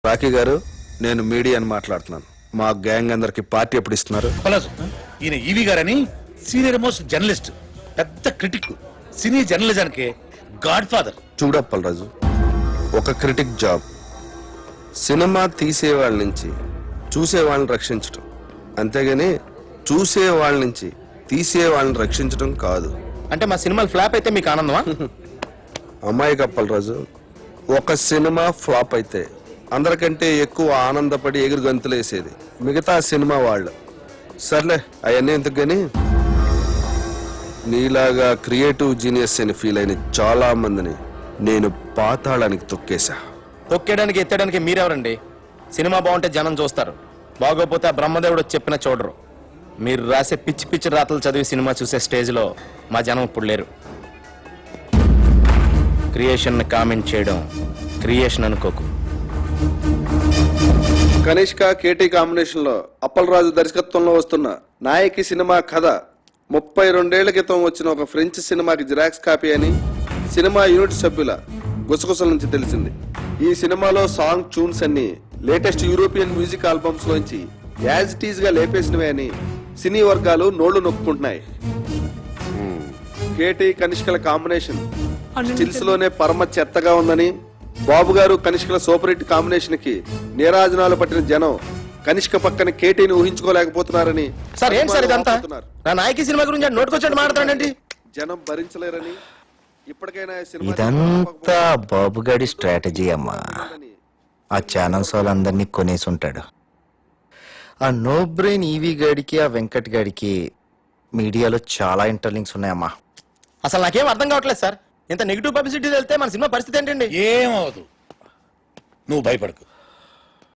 Rocky గారు, నేను మీడియాని మాట్లాడుతున్నాను. మా గ్యాంగ్ అందరికి పార్టీ ఎప్పుడు ఇస్తున్నారు? పలాజు ఈయన ఈవి గారని సీనియర్ మోస్ట్ జర్నలిస్ట్, పెద్ద క్రిటిక్, సినీ జర్నలిజానికి గాడ్ ఫాదర్. చూడప్పలరాజు, ఒక క్రిటిక్ జాబ్ సినిమా తీసేవాళ్ళ నుంచి చూసేవాళ్ళని రక్షించటం, అంతేగాని చూసేవాళ్ళ నుంచి తీసేవాళ్ళని రక్షించడం కాదు. అంటే మా సినిమాలు ఫ్లాప్ అయితే మీకు ఆనందమా? అమ్మాయి కప్పలరాజు, ఒక సినిమా ఫ్లాప్ అయితే అందరికంటే ఎక్కువ ఆనందపడి ఎగురు గంతులేసేది మిగతా సినిమా వాళ్ళు. సర్లే అవన్నీ ఎందుకు గాని, నీలాగా క్రియేటివ్ జీనియస్ అని ఫీల్ అయిన చాలా మందిని నేను పాతాళానికి తొక్కేశా. తొక్కేయడానికి ఎత్తడానికి మీరెవరండి? సినిమా బాగుంటే జనం చూస్తారు, బాగోపోతే ఆ బ్రహ్మదేవుడు చెప్పిన చూడరు. మీరు రాసే పిచ్చి పిచ్చి రాతలు చదివి సినిమా చూసే స్టేజ్లో మా జనం ఇప్పుడు లేరు. క్రియేషన్ కామెంట్ చేయడం క్రియేషన్ అనుకోకు. కనిష్క కేటీ కాంబినేషన్ లో అప్పలరాజు దర్శకత్వంలో వస్తున్న నాయకి సినిమా కథ 32 క్రితం వచ్చిన ఒక ఫ్రెంచ్ సినిమాకి జిరాక్స్ కాపీ అని సినిమా యూనిట్ సభ్యుల గుసగుసల నుంచి తెలిసింది. ఈ సినిమాలో సాంగ్ ట్యూన్స్ అన్ని లేటెస్ట్ యూరోపియన్ మ్యూజిక్ ఆల్బమ్స్ లోంచి యాజ్ ఇట్ ఈజ్ గా లేపేసినవే అని సినీ వర్గాలు నోళ్లు నొక్కుంటున్నాయి. కేటీ కనిష్కల కాంబినేషన్ స్టిల్స్ లోనే పరమ చెత్తగా ఉందని, బాబు గారు కనిష్కల సూపర్ హిట్ కాంబినేషన్ కి నీరాజనాలు పట్టిన జనం కనిష్క పక్కన కేటీని ఊహించుకోలేకపోతున్నారని సార్ ఏంటి సార్ ఇదంతా? నా నాయకి సినిమా గురించి నోటుకొచ్చాడు మాట్లాడండి. జనం భరించలేరని ఇప్పటికైనా ఈ సినిమా ఇదంతా బాబుగాడి స్ట్రాటజీ అమ్మా. ఆ ఛానల్స్ వాళ్ళందరినీ కొనేసి ఉంటాడు. ఆ నో బ్రెయిన్ ఈవీ గాడికి ఆ వెంకట్ గాడికి మీడియాలో చాలా ఇంటర్లింక్స్ ఉన్నాయమ్మా. అసలు నాకేం అర్థం కావట్లేదు సార్. ఇంత నెగిటివ్ పబ్లిసిటీ వెళ్తే మన సినిమా పరిస్థితి ఏంటండి? ఏమవదు, నువ్వు భయపడకు.